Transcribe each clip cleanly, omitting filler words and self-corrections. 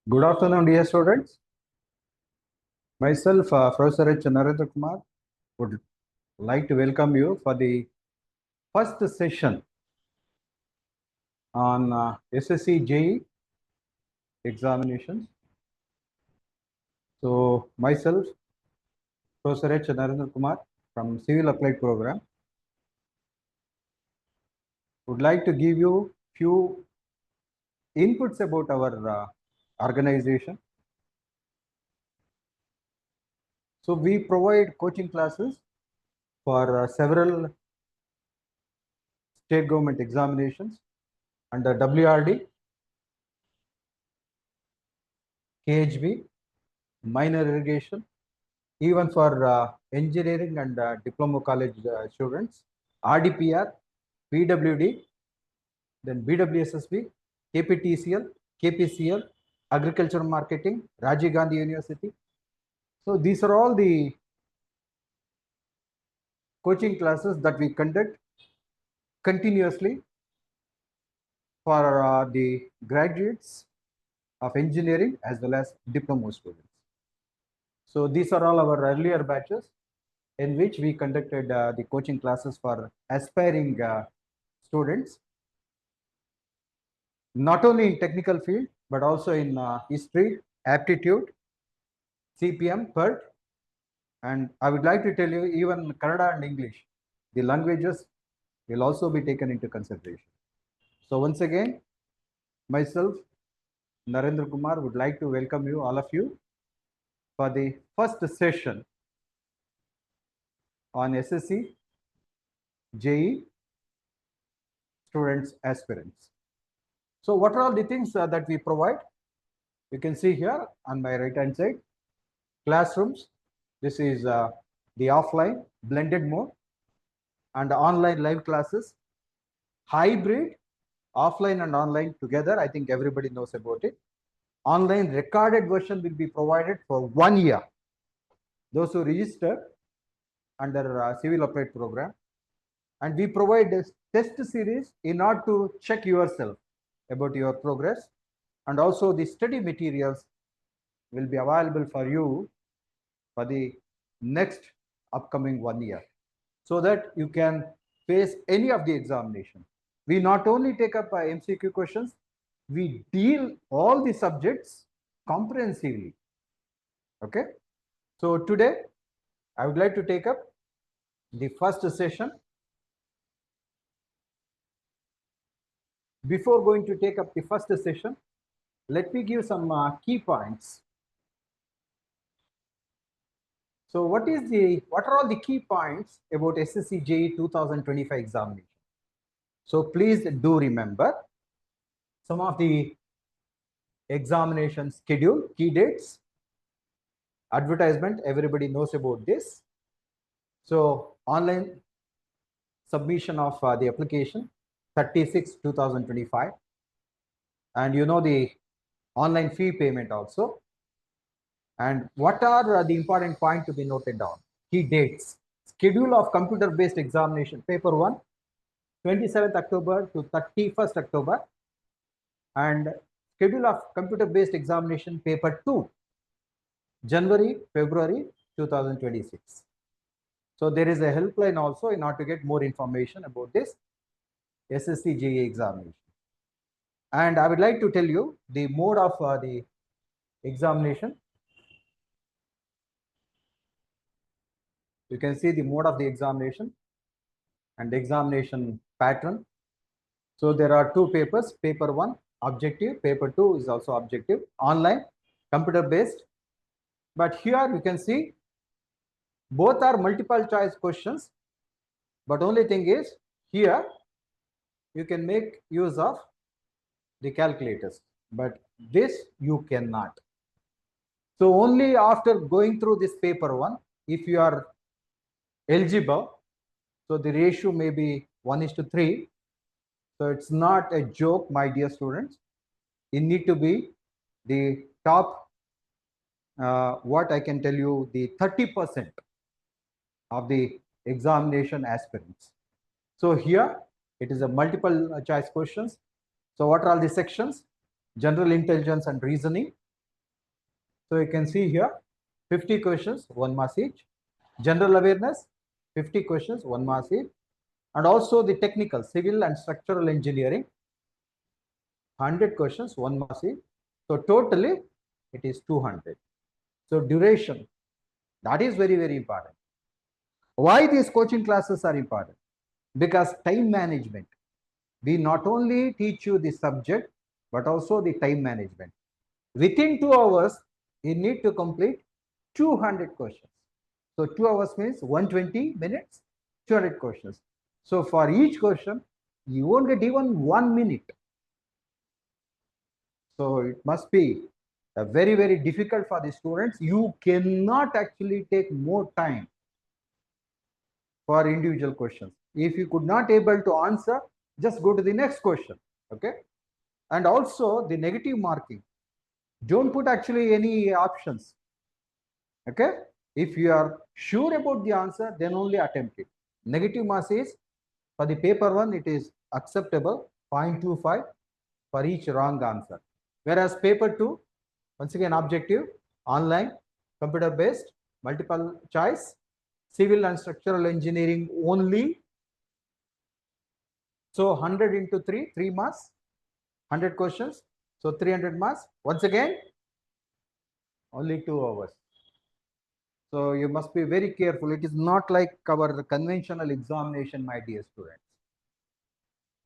Good afternoon, dear students. Myself, Professor H. Narendra Kumar, would like to welcome you for the first session on SSC-JE examinations. So, myself, Professor H. Narendra Kumar from Civil Applied Program, would like to give you few inputs about our organization. So, we provide coaching classes for several state government examinations under WRD, KHB, minor irrigation, even for engineering and diploma college students, RDPR, PWD, then BWSSB, KPTCL, KPCL, agricultural marketing, Rajiv Gandhi University. So these are all the coaching classes that we conduct continuously for the graduates of engineering as well as diploma students. So these are all our earlier batches in which we conducted the coaching classes for aspiring students, not only in technical field, but also in history, aptitude, CPM, PERT, and I would like to tell you even Kannada and English, the languages will also be taken into consideration. So once again, myself, Narendra Kumar, would like to welcome you, all of you, for the first session on SSC-JE students aspirants. So what are all the things that we provide? You can see here on my right hand side, classrooms. This is the offline blended mode and online live classes, hybrid, offline and online together. I think everybody knows about it. Online recorded version will be provided for 1 year. Those who register under Civil Applied Program. And we provide this test series in order to check yourself about your progress. And also the study materials will be available for you for the next upcoming 1 year, so that you can face any of the examination. We not only take up MCQ questions, we deal all the subjects comprehensively. Okay. So today I would like to take up the first session. Before going to take up the first session, let me give some key points. So what are all the key points about SSC-JE 2025 examination? So please do remember some of the examination schedule, key dates, advertisement, everybody knows about this. So online submission of the application 36/2025, and you know the online fee payment also. And what are the important points to be noted down? Key dates: schedule of computer based examination paper 1, 27th October to 31st October, and schedule of computer based examination paper 2, January, February 2026. So there is a helpline also in order to get more information about this SSC-JE examination. And I would like to tell you the mode of the examination. You can see the mode of the examination and the examination pattern. So there are two papers, paper 1 objective, paper 2 is also objective, online, computer based. But here you can see both are multiple choice questions, but only thing is here you can make use of the calculators, but this you cannot. So only after going through this paper 1, if you are eligible, so the ratio may be 1:3. So it's not a joke, my dear students. You need to be the top, what I can tell you, the 30% of the examination aspirants. So here it is a multiple choice questions. So what are all the sections? General intelligence and reasoning, So you can see here 50 questions, 1 marks each. General awareness, 50 questions, 1 marks each. And also the technical, civil and structural engineering, 100 questions, 1 marks each. So totally it is 200. So duration, that is very, very important. Why these coaching classes are important? Because time management. We not only teach you the subject, but also the time management. Within 2 hours, you need to complete 200 questions. So 2 hours means 120 minutes, 200 questions. So for each question, you won't get even 1 minute. So it must be very, very difficult for the students. You cannot actually take more time for individual questions. If you could not able to answer, just go to the next question. Okay. And also the negative marking. Don't put actually any options. Okay. If you are sure about the answer, then only attempt it. Negative marks is for the paper one, it is acceptable 0.25 for each wrong answer. Whereas paper two, once again objective, online, computer based, multiple choice, civil and structural engineering only. So 100 into 3 marks, 100 questions. So 300 marks. Once again, only 2 hours. So you must be very careful. It is not like our conventional examination, my dear students.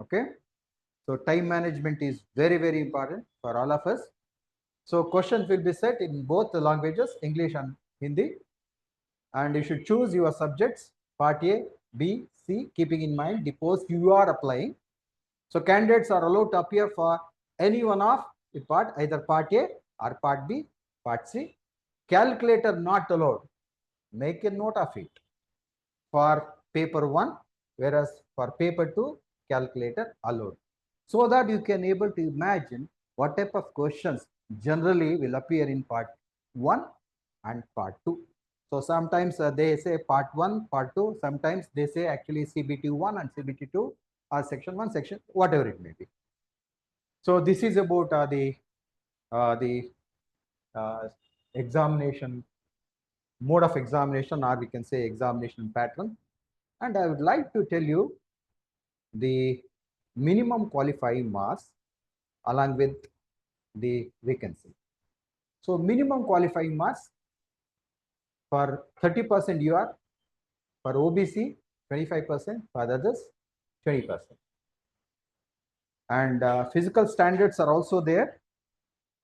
Okay. So time management is very, very important for all of us. So questions will be set in both the languages, English and Hindi. And you should choose your subjects, part A, B, C, keeping in mind the post you are applying. So candidates are allowed to appear for any one of the part, either part A or part B, part C. Calculator not allowed. Make a note of it for paper 1, whereas for paper 2, calculator allowed. So that you can able to imagine what type of questions generally will appear in part 1 and part 2. So sometimes they say part 1, part 2, sometimes they say actually CBT 1 and CBT 2 or section 1, section, whatever it may be. So this is about the examination, mode of examination, or we can say examination pattern. And I would like to tell you the minimum qualifying marks along with the vacancy. So minimum qualifying marks for 30% you are, for OBC 25%, for others 20%. And physical standards are also there.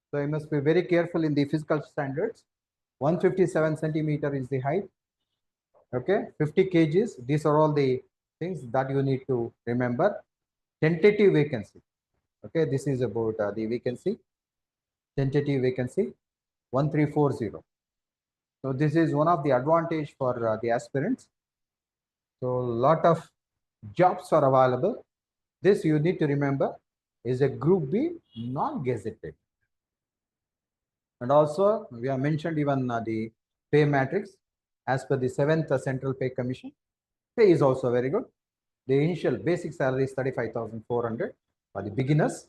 So you must be very careful in the physical standards. 157 centimeter is the height. Okay, 50 kgs. These are all the things that you need to remember. Tentative vacancy. Okay, this is about the vacancy. Tentative vacancy 1340. So this is one of the advantage for the aspirants. So a lot of jobs are available. This you need to remember is a group B non-gazetted. And also we have mentioned even the pay matrix as per the 7th Central Pay Commission. Pay is also very good. The initial basic salary is 35,400 for the beginners,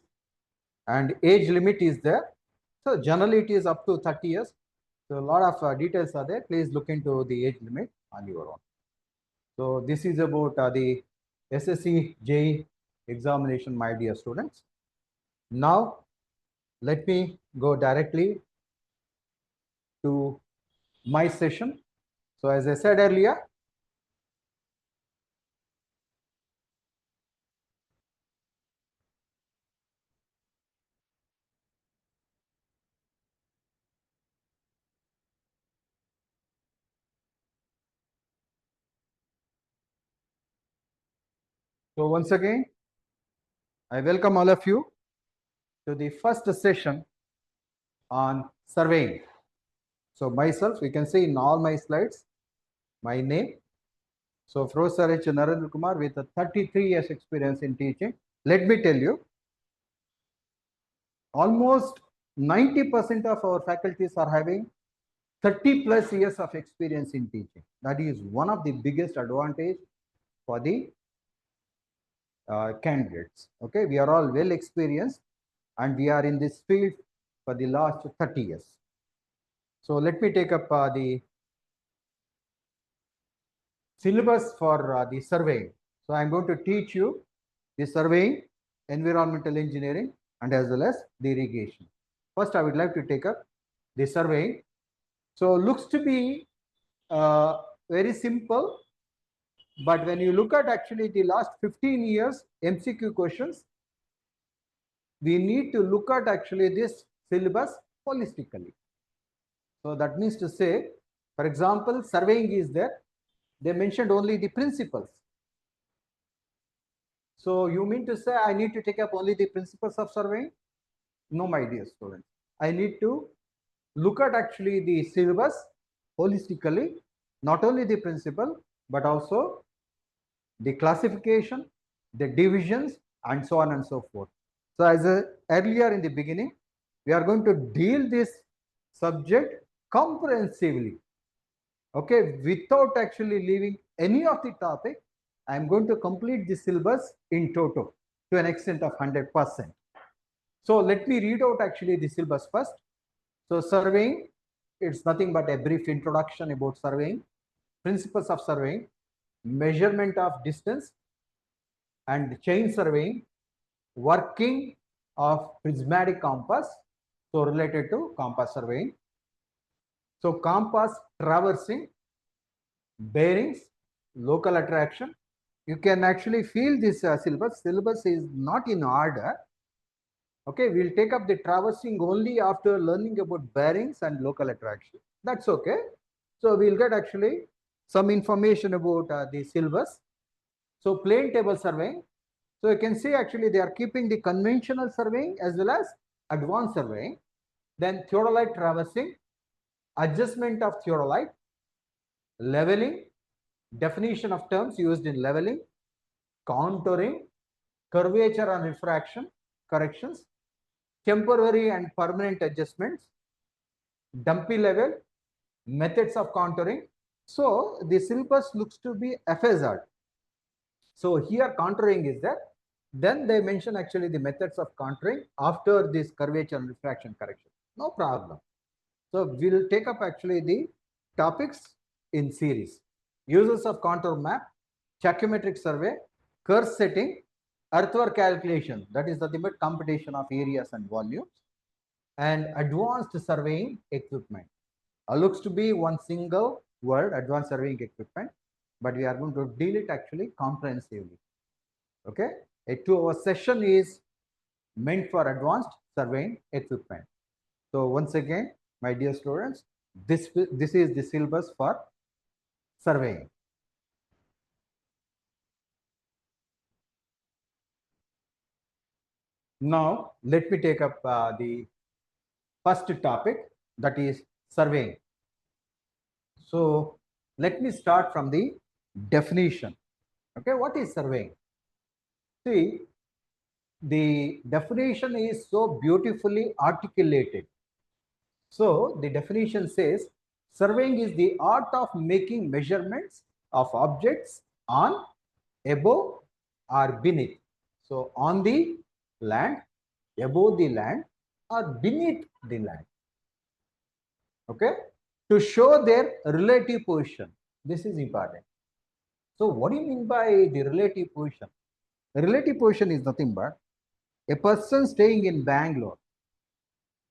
and age limit is there. So generally it is up to 30 years. So a lot of details are there. Please look into the age limit on your own. So this is about the SSC-JE examination, my dear students. Now let me go directly to my session. So as I said earlier, so once again, I welcome all of you to the first session on surveying. So myself, you can see in all my slides, my name. So Professor H. Narendra Kumar with a 33 years experience in teaching. Let me tell you, almost 90% of our faculties are having 30 plus years of experience in teaching. That is one of the biggest advantage for the candidates. Okay, we are all well experienced and we are in this field for the last 30 years. So let me take up the syllabus for the surveying. So I'm going to teach you the surveying, environmental engineering, and as well as the irrigation. First, I would like to take up the surveying. So looks to be very simple, but when you look at actually the last 15 years MCQ questions, we need to look at actually this syllabus holistically. So that means to say, for example, surveying is there. They mentioned only the principles. So you mean to say I need to take up only the principles of surveying? No, my dear students. I need to look at actually the syllabus holistically, not only the principle, but also the classification, the divisions, and so on and so forth. So as earlier in the beginning, we are going to deal this subject comprehensively. Okay, without actually leaving any of the topic, I am going to complete the syllabus in toto to an extent of 100%. So let me read out actually the syllabus first. So surveying, it's nothing but a brief introduction about surveying, principles of surveying, measurement of distance and chain surveying, working of prismatic compass, so related to compass surveying. So compass traversing, bearings, local attraction. You can actually feel this syllabus. Syllabus is not in order. Okay, we'll take up the traversing only after learning about bearings and local attraction. That's okay. So we'll get actually some information about the syllabus. So plane table surveying. So you can see actually they are keeping the conventional surveying as well as advanced surveying. Then theodolite traversing, adjustment of theodolite, leveling, definition of terms used in leveling, contouring, curvature and refraction corrections, temporary and permanent adjustments, dumpy level, methods of contouring. So the syllabus looks to be FSR. So here contouring is there. Then they mention actually the methods of contouring after this curvature and refraction correction. No problem. So we'll take up actually the topics in series. Uses of contour map, tachymetric survey, curve setting, earthwork calculation, that is the ultimate computation of areas and volumes, and advanced surveying equipment. Looks to be one single word, advanced surveying equipment, but we are going to deal it actually comprehensively. Okay, a 2-hour session is meant for advanced surveying equipment. So once again, my dear students, this is the syllabus for surveying. Now let me take up the first topic, that is surveying. So let me start from the definition. Okay, what is surveying? See, the definition is so beautifully articulated. So the definition says surveying is the art of making measurements of objects on, above, or beneath. So on the land, above the land, or beneath the land. Okay, to show their relative position. This is important. So what do you mean by the relative position? The relative position is nothing but a person staying in Bangalore.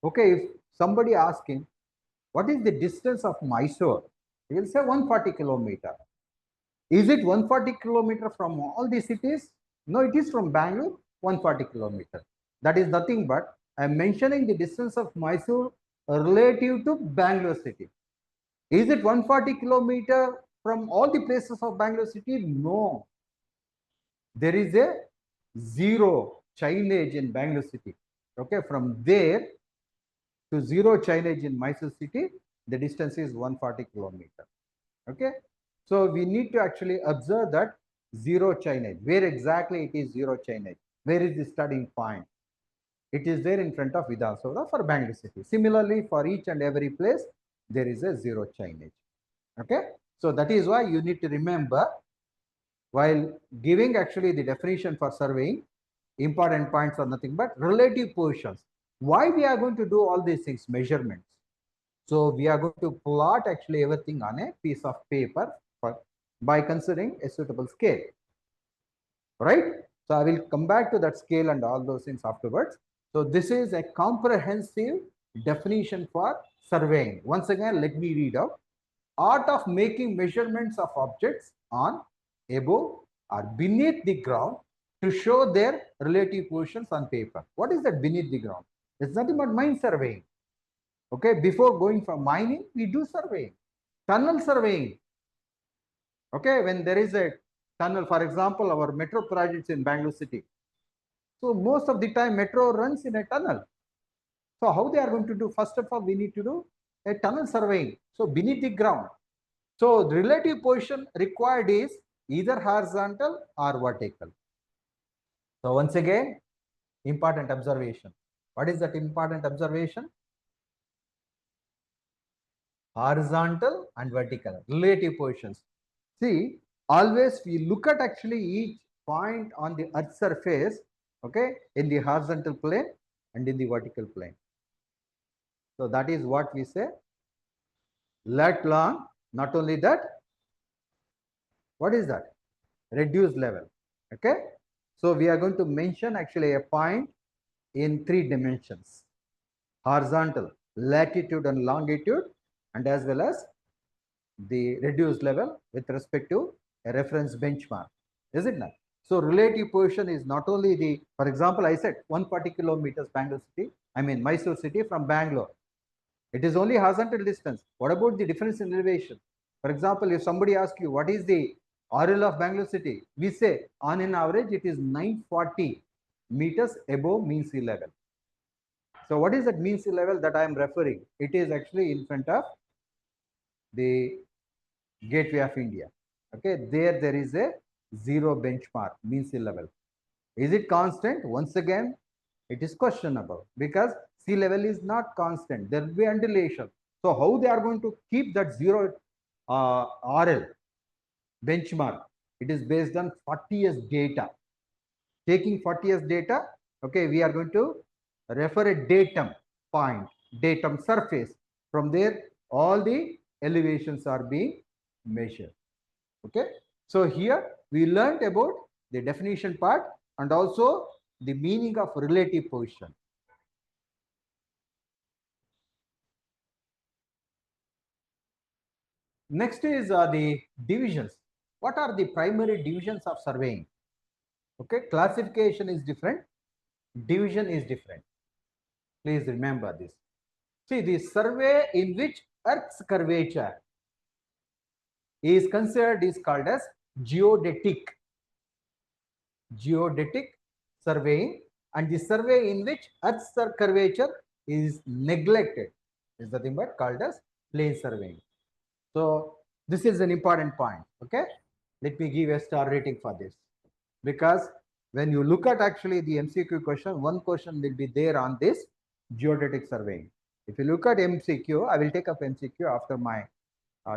Okay, if somebody asking what is the distance of Mysore, he will say 140 kilometer. Is it 140 kilometer from all the cities? No, it is from Bangalore 140 kilometer. That is nothing but I am mentioning the distance of Mysore relative to Bangalore city. Is it 140 kilometer from all the places of Bangalore city? No. There is a zero chainage in Bangalore city. Okay, from there to zero chainage in Mysore city, the distance is 140 kilometer. Okay, so we need to actually observe that zero chainage. Where exactly it is zero chainage? Where is the starting point? It is there in front of Vijayanagar for Bangalore city. Similarly, for each and every place, there is a zero chainage. Okay, so that is why you need to remember while giving actually the definition for surveying, important points are nothing but relative positions. Why we are going to do all these things, measurements? So we are going to plot actually everything on a piece of paper by considering a suitable scale, right? So I will come back to that scale and all those things afterwards. So this is a comprehensive definition for surveying. Once again, let me read out. Art of making measurements of objects on, above, or beneath the ground to show their relative positions on paper. What is that beneath the ground? It's nothing but mine surveying. Okay, before going for mining, we do surveying, tunnel surveying. Okay, when there is a tunnel, for example, our metro projects in Bangalore city. So most of the time, metro runs in a tunnel. So how they are going to do? First of all, we need to do a tunnel surveying. So beneath the ground. So the relative position required is either horizontal or vertical. So once again, important observation. What is that important observation? Horizontal and vertical relative positions. See, always we look at actually each point on the earth surface, okay, in the horizontal plane and in the vertical plane. So that is what we say lat long. Not only that, what is that? Reduced level. Okay. So we are going to mention actually a point in 3 dimensions: horizontal, latitude and longitude, and as well as the reduced level with respect to a reference benchmark. Is it not? So relative position is not only the, for example, I said 140 kilometers Bangalore city, Mysore city from Bangalore. It is only horizontal distance. What about the difference in elevation? For example, if somebody asks you what is the RL of Bangalore city, we say on an average it is 940 meters above mean sea level. So what is that mean sea level that I am referring? It is actually in front of the Gateway of India. Okay, there is a zero benchmark, mean sea level. Is it constant? Once again, it is questionable because sea level is not constant. There will be undulation. So how they are going to keep that zero RL benchmark? It is based on 40 years data. Taking 40 years data, okay, we are going to refer a datum point, datum surface. From there, all the elevations are being measured. Okay, so here we learned about the definition part and also the meaning of relative position. Next is the divisions. What are the primary divisions of surveying? Okay, classification is different, division is different. Please remember this. See, the survey in which Earth's curvature is considered is called as geodetic. Geodetic surveying, and the survey in which Earth's curvature is neglected is nothing but called as plane surveying. So this is an important point. Okay, let me give a star rating for this, because when you look at actually the MCQ question, one question will be there on this geodetic surveying. If you look at MCQ, I will take up MCQ after my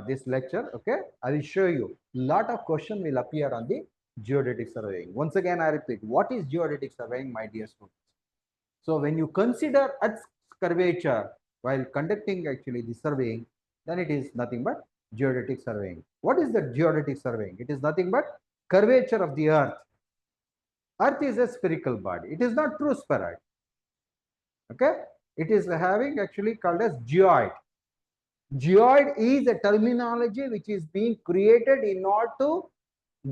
this lecture. Okay, I will show you lot of question will appear on the geodetic surveying. Once again, I repeat, what is geodetic surveying, my dear students? So when you consider Earth's curvature while conducting actually the surveying, then it is nothing but geodetic surveying. What is the geodetic surveying? It is nothing but curvature of the Earth. Earth is a spherical body. It is not true spheroid. Okay, it is having actually called as geoid. Geoid is a terminology which is being created in order to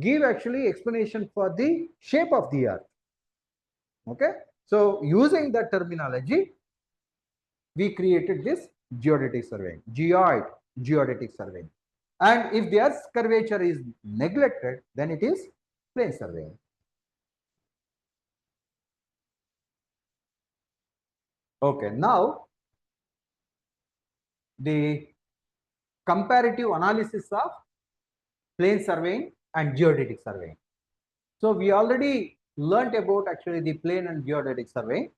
give actually explanation for the shape of the Earth. Okay, so using that terminology, we created this geodetic surveying, geodetic surveying. And if the Earth's curvature is neglected, then it is plane surveying. Okay, now the comparative analysis of plane surveying and geodetic surveying. So we already learnt about actually the plane and geodetic surveying.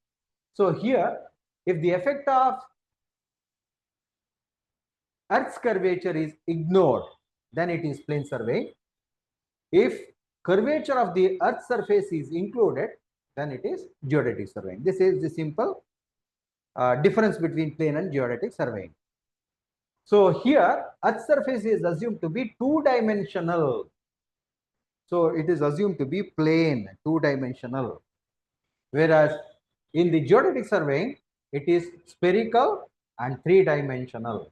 So here, if the effect of Earth's curvature is ignored, then it is plane surveying. If curvature of the Earth's surface is included, then it is geodetic surveying. This is the simple difference between plane and geodetic surveying. So here, Earth's surface is assumed to be two-dimensional. So it is assumed to be plane, two-dimensional. Whereas in the geodetic surveying, it is spherical and three-dimensional.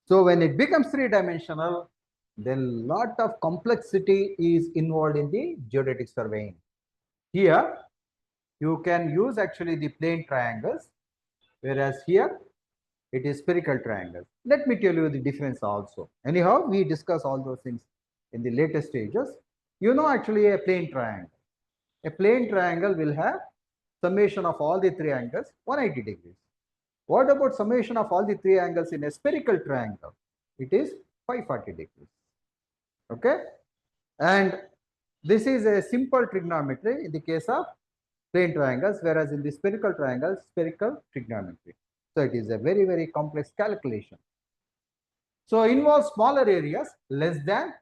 So when it becomes three-dimensional, then lot of complexity is involved in the geodetic surveying. Here, you can use actually the plane triangles, whereas here it is spherical triangles. Let me tell you the difference also. Anyhow, we discuss all those things in the later stages. You know actually a plane triangle. A plane triangle will have summation of all the three angles 180 degrees. What about summation of all the three angles in a spherical triangle? It is 540 degrees. Okay, and this is a simple trigonometry in the case of plane triangles, whereas in the spherical triangles, spherical trigonometry. So it is a very, very complex calculation. So involves smaller areas less than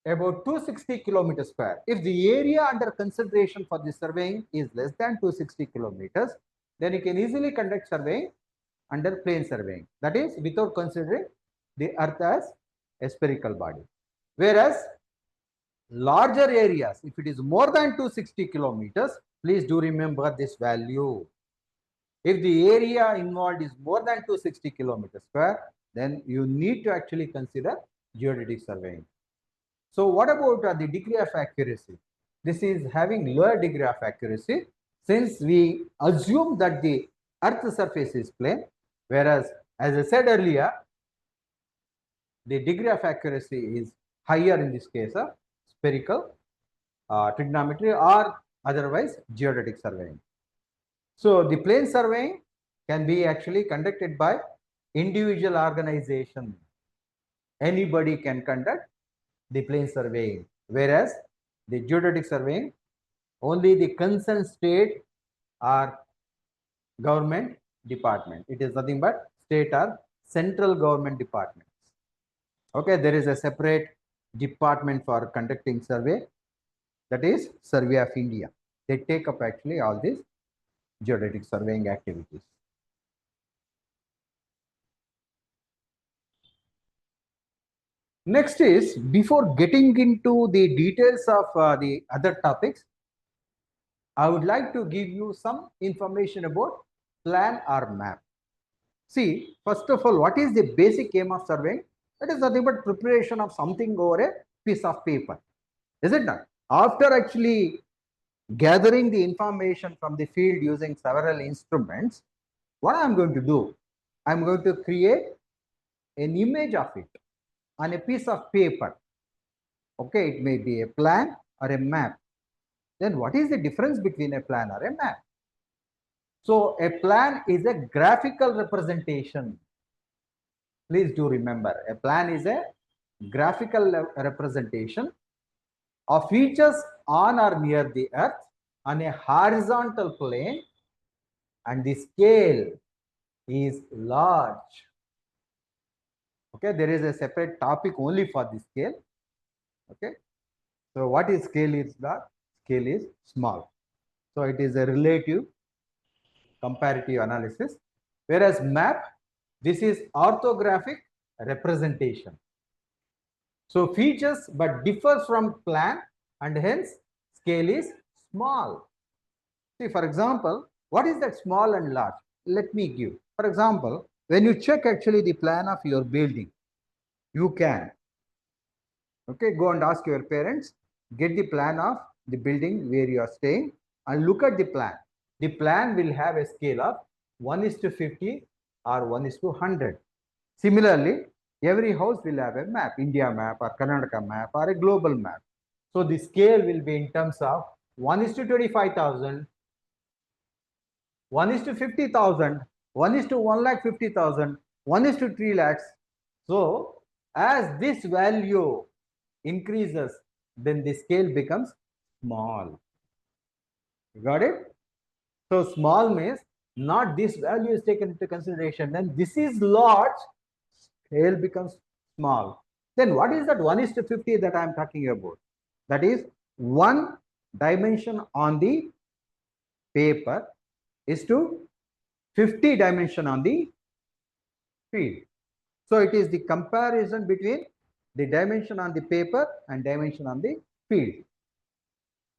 about 260 kilometers square. If the area under consideration for the surveying is less than 260 kilometers, then you can easily conduct surveying under plane surveying. That is without considering the Earth as a spherical body. Whereas larger areas, if it is more than 260 kilometers, please do remember this value. If the area involved is more than 260 kilometers square, then you need to actually consider geodetic surveying. So what about the degree of accuracy? This is having lower degree of accuracy since we assume that the Earth surface is plane, whereas as I said earlier, the degree of accuracy is higher in this case of spherical trigonometry or otherwise geodetic surveying. So the plane surveying can be actually conducted by individual organization. Anybody can conduct the plane surveying, whereas the geodetic surveying, only the concerned state or government department. It is nothing but state or central government departments. Okay, there is a separate department for conducting survey, that is Survey of India. They take up actually all these geodetic surveying activities. Next is, before getting into the details of the other topics, I would like to give you some information about plan or map. See, first of all, what is the basic aim of surveying? It is nothing but preparation of something over a piece of paper. Is it not? After actually gathering the information from the field using several instruments, what I am going to do? I am going to create an image of it on a piece of paper. Okay, it may be a plan or a map. Then what is the difference between a plan or a map? So a plan is a graphical representation. Please do remember, a plan is a graphical representation of features on or near the earth on a horizontal plane, and the scale is large. Okay, there is a separate topic only for the scale. Okay, so what is scale is large? Scale is small. So it is a relative comparative analysis, whereas map, this is orthographic representation. So features but differs from plan and hence scale is small. See, for example, what is that small and large? Let me give. For example, when you check actually the plan of your building, you can, okay, go and ask your parents, get the plan of the building where you are staying and look at the plan. The plan will have a scale of 1:50 or 1:100. Similarly, every house will have a map, India map or Karnataka map or a global map. So the scale will be in terms of 1:25,000, 1:50,000, 1:1,50,000, 1:3 lakhs. So as this value increases, then the scale becomes small. You got it? So small means not this value is taken into consideration. Then this is large, scale becomes small. Then what is that 1:50 that I am talking about? That is one dimension on the paper is to 50 dimension on the field. So it is the comparison between the dimension on the paper and dimension on the field.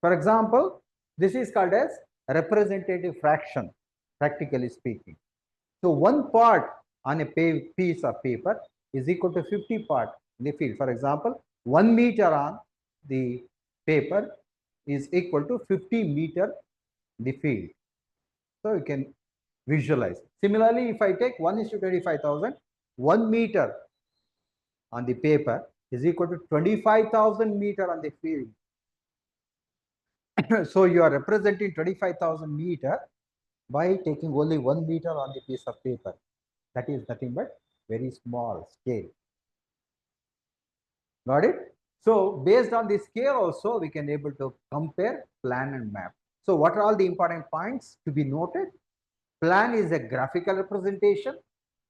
For example, this is called as representative fraction, practically speaking. So one part on a piece of paper is equal to 50 part in the field. For example, 1 meter on the paper is equal to 50 meter in the field. So you can visualize. Similarly, if I take 1:25,000, 1 meter on the paper is equal to 25,000 meter on the field. So you are representing 25,000 meter by taking only 1 meter on the piece of paper. That is nothing but very small scale. Got it? So based on the scale also, we can able to compare plan and map. So what are all the important points to be noted? Plan is a graphical representation.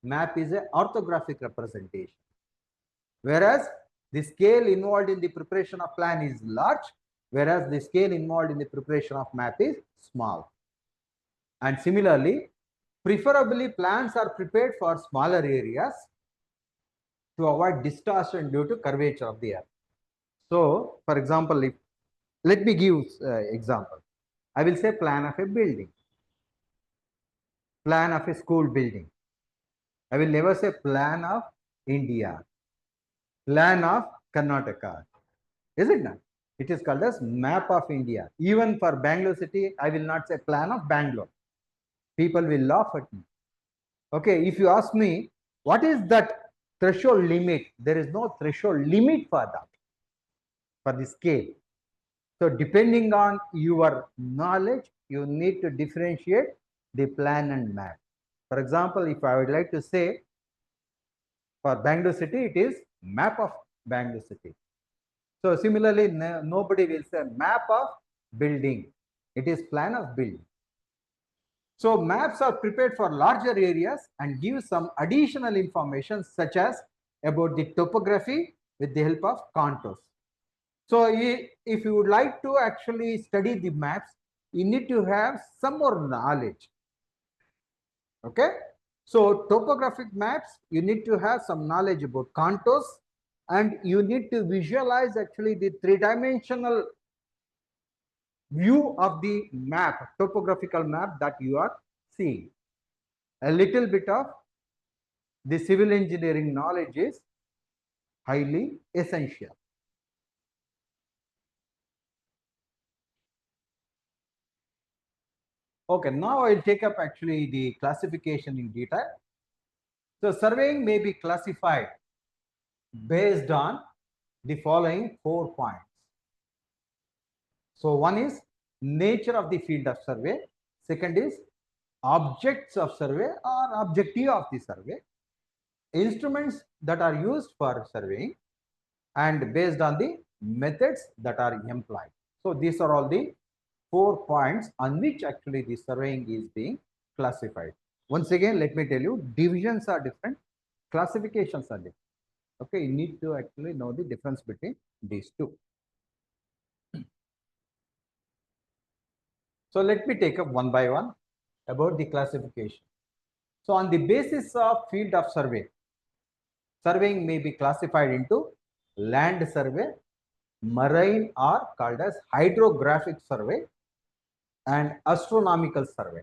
Map is an orthographic representation. Whereas the scale involved in the preparation of plan is large, whereas the scale involved in the preparation of map is small. And similarly, preferably plans are prepared for smaller areas to avoid distortion due to curvature of the earth. So, for example, let me give example. I will say plan of a building, plan of a school building. I will never say plan of India, plan of Karnataka. Is it not? It is called as map of India. Even for Bangalore city, I will not say plan of Bangalore. People will laugh at me. Okay, if you ask me, what is that threshold limit? There is no threshold limit for that, for the scale. So depending on your knowledge, you need to differentiate the plan and map. For example, if I would like to say for Bangalore city, it is map of Bangalore city. So similarly, nobody will say map of building. It is plan of building. So maps are prepared for larger areas and give some additional information such as about the topography with the help of contours. So if you would like to actually study the maps, you need to have some more knowledge. Okay. So topographic maps, you need to have some knowledge about contours, and you need to visualize actually the three-dimensional view of the map, topographical map that you are seeing. A little bit of the civil engineering knowledge is highly essential. Okay, now I'll take up actually the classification in detail. So surveying may be classified based on the following 4 points. So one is nature of the field of survey. Second is objects of survey or objective of the survey. Instruments that are used for surveying, and based on the methods that are employed. So these are all the 4 points on which actually the surveying is being classified. Once again, let me tell you, divisions are different, classifications are different. Okay, you need to actually know the difference between these two. So let me take up one by one about the classification. So on the basis of field of survey, surveying may be classified into land survey, marine or called as hydrographic survey, and astronomical survey.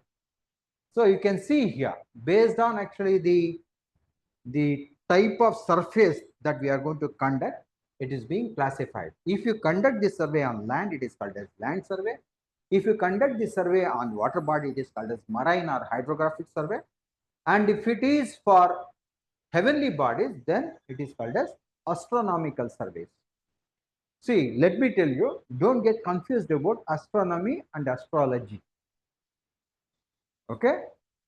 So you can see here, based on actually the type of surface that we are going to conduct, it is being classified. If you conduct the survey on land, it is called as land survey. If you conduct the survey on water body, it is called as marine or hydrographic survey. And if it is for heavenly bodies, then it is called as astronomical surveys. See, let me tell you, don't get confused about astronomy and astrology. Okay.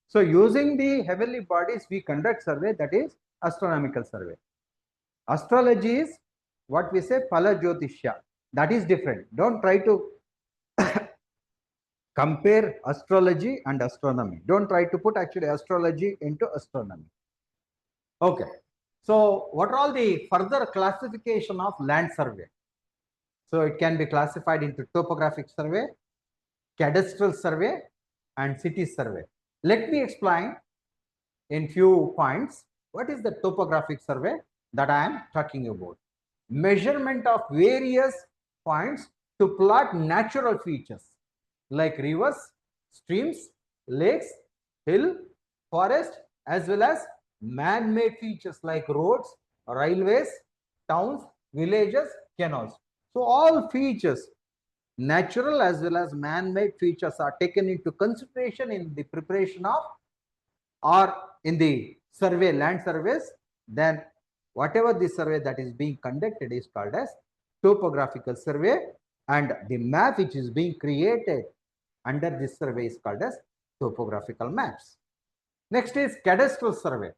So using the heavenly bodies, we conduct survey, that is astronomical survey. Astrology is what we say Phala Jyotishya. That is different. Don't try to compare astrology and astronomy. Don't try to put actually astrology into astronomy. Okay. So what are all the further classification of land survey? So it can be classified into topographic survey, cadastral survey, and city survey. Let me explain in few points What is the topographic survey that I am talking about? Measurement of various points to plot natural features like rivers, streams, lakes, hill, forest, as well as man-made features like roads, railways, towns, villages, canals. So all features, natural as well as man-made features, are taken into consideration in the preparation of or in the survey, land surveys. Then whatever the survey that is being conducted is called as topographical survey, and the map which is being created under this survey is called as topographical maps. Next is cadastral survey.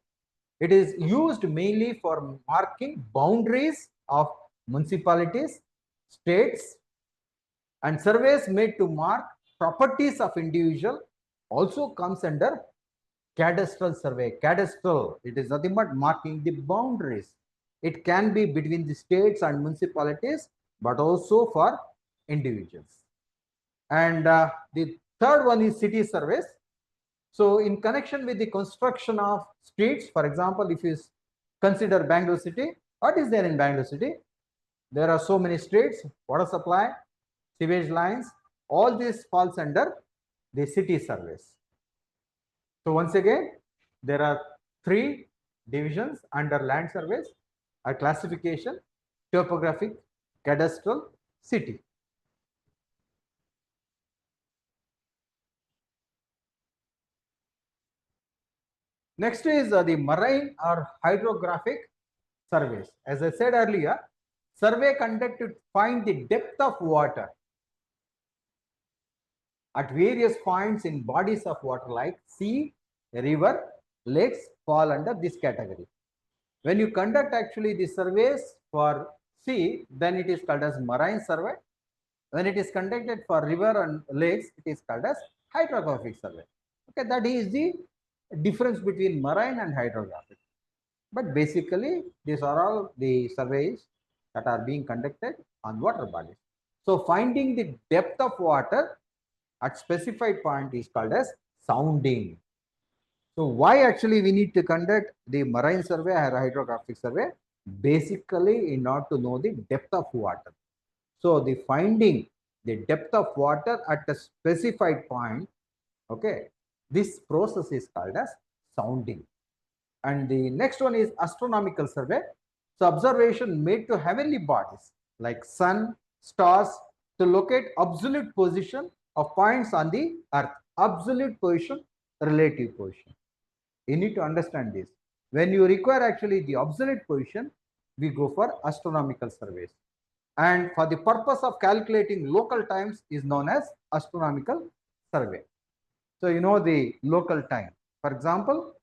It is used mainly for marking boundaries of municipalities, states, and surveys made to mark properties of individual also comes under cadastral survey. Cadastral, it is nothing but marking the boundaries. It can be between the states and municipalities, but also for individuals. And the third one is city surveys. So in connection with the construction of streets, for example, if you consider Bangalore city, what is there in Bangalore city? There are so many streets, water supply, sewage lines, all this falls under the city surveys. So once again, there are three divisions under land surveys: a classification, topographic, cadastral, city. Next is the marine or hydrographic surveys. As I said earlier, survey conducted to find the depth of water at various points in bodies of water like sea, river, lakes fall under this category. When you conduct actually the surveys for sea, then it is called as marine survey. When it is conducted for river and lakes, it is called as hydrographic survey. Okay, that is the difference between marine and hydrographic. But basically, these are all the surveys that are being conducted on water bodies. So finding the depth of water at specified point is called as sounding. So why actually we need to conduct the marine survey or hydrographic survey? Basically, in order to know the depth of water. So the finding the depth of water at a specified point, okay, this process is called as sounding. And the next one is astronomical survey. So observation made to heavenly bodies like sun, stars to locate absolute position of points on the earth. Absolute position, relative position. You need to understand this. When you require actually the absolute position, we go for astronomical surveys. And for the purpose of calculating local times is known as astronomical survey. So you know the local time. For example,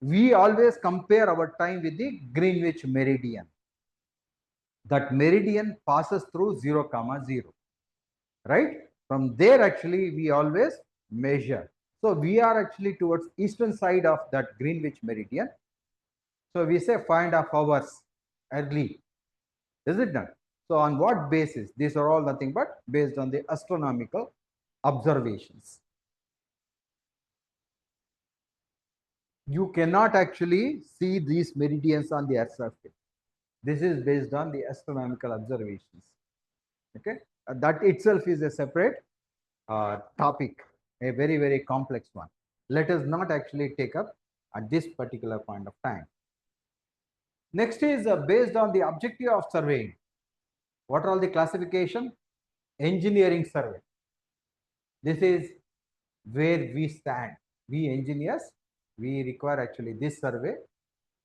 we always compare our time with the Greenwich meridian. That meridian passes through 0, 0, right? From there actually we always measure. So we are actually towards eastern side of that Greenwich meridian. So we say 5.5 hours early. Is it not? So on what basis? These are all nothing but based on the astronomical observations. You cannot actually see these meridians on the Earth's surface. This is based on the astronomical observations. Okay, that itself is a separate topic, a very, very complex one. Let us not actually take up at this particular point of time. Next is based on the objective of surveying. What are all the classification? Engineering survey. This is where we stand. We engineers, we require actually this survey.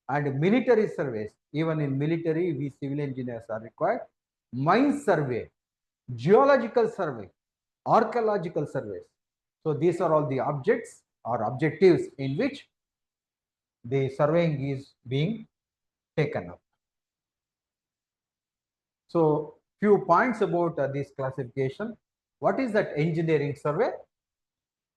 And military surveys, even in military, we civil engineers are required. Mine survey, geological survey, archaeological surveys. So these are all the objects or objectives in which the surveying is being taken up. So few points about this classification. What is that engineering survey?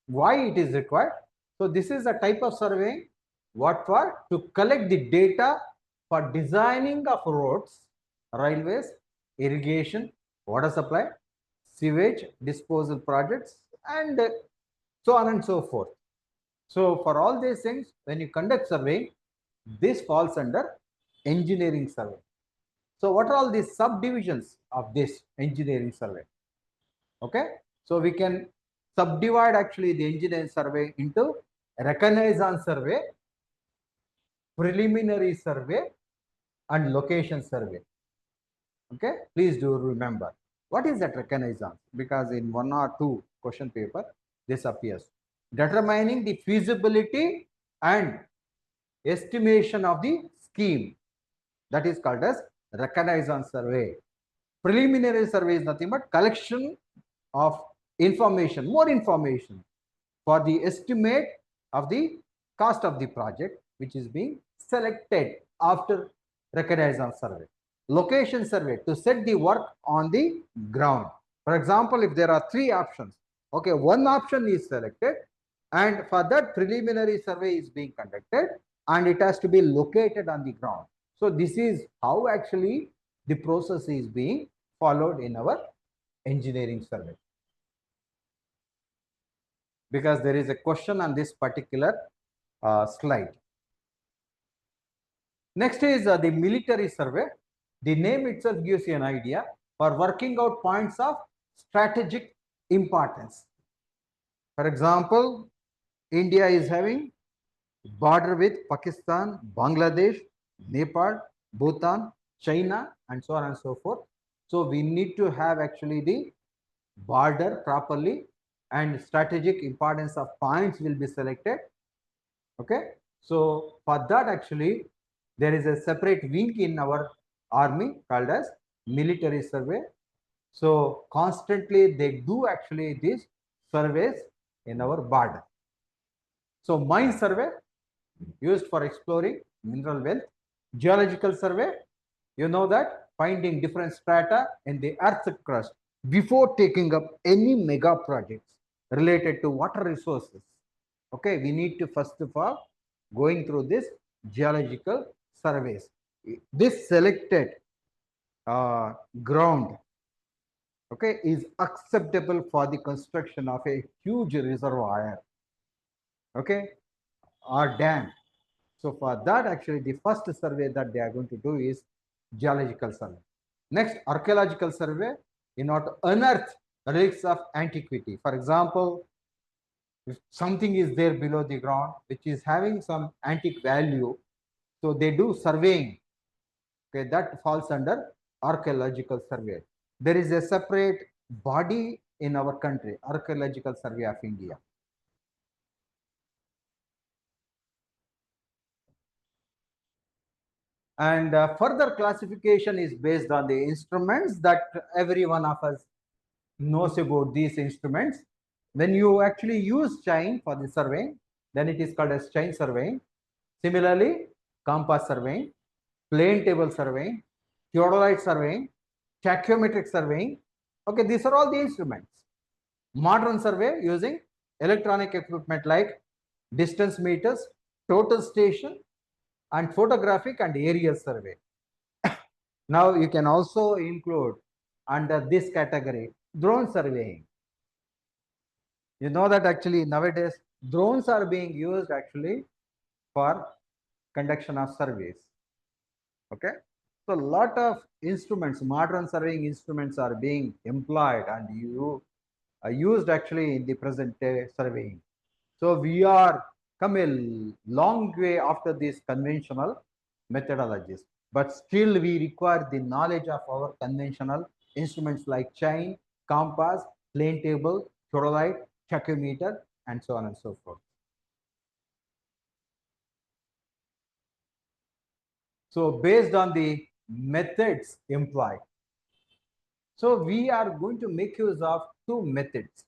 Why it is required? So this is a type of surveying. What for? To collect the data for designing of roads, railways, irrigation, water supply, sewage disposal projects, and so on and so forth. So for all these things, when you conduct survey, this falls under engineering survey. So what are all these subdivisions of this engineering survey? Okay, so we can subdivide actually the engineering survey into reconnaissance survey, preliminary survey, and location survey. Okay, please do remember what is that reconnaissance, because in one or two question paper this appears. Determining the feasibility and estimation of the scheme, that is called as reconnaissance survey. Preliminary survey is nothing but collection of information, more information for the estimate of the cost of the project, which is being selected after reconnaissance survey. Location survey, to set the work on the ground. For example, if there are three options, okay, one option is selected, and for that preliminary survey is being conducted, and it has to be located on the ground. So this is how actually the process is being followed in our engineering survey, because there is a question on this particular slide. Next is the military survey. The name itself gives you an idea for working out points of strategic importance. For example, India is having border with Pakistan, Bangladesh, Nepal, Bhutan, China, and so on and so forth. So we need to have actually the border properly, and strategic importance of points will be selected. Okay, so for that actually there is a separate wing in our army called as military survey. So constantly they do actually these surveys in our border. So mine survey used for exploring mineral wealth. Geological survey, you know that finding different strata in the earth's crust before taking up any mega projects related to water resources. Okay, we need to first of all going through this geological surveys. This selected ground, okay, is acceptable for the construction of a huge reservoir, okay, or dam. So for that actually the first survey that they are going to do is geological survey. Next, archaeological survey, in order to unearth relics of antiquity. For example, if something is there below the ground which is having some antique value, so they do surveying. Okay, that falls under archaeological survey. There is a separate body in our country, Archaeological Survey of India. And further classification is based on the instruments that every one of us knows about these instruments. When you actually use chain for the surveying, then it is called as chain surveying. Similarly, compass surveying, plane table surveying, theodolite surveying, tachyometric surveying. Okay, these are all the instruments. Modern survey using electronic equipment like distance meters, total station, and photographic and aerial survey. Now you can also include under this category drone surveying. You know that actually nowadays drones are being used actually for conduction of surveys. Okay, so a lot of instruments, modern surveying instruments are being employed and used actually in the present day surveying. So we are come a long way after these conventional methodologies, but still we require the knowledge of our conventional instruments like chain, compass, plane table, theodolite, tachymeter, and so on and so forth. So based on the methods employed, so we are going to make use of two methods.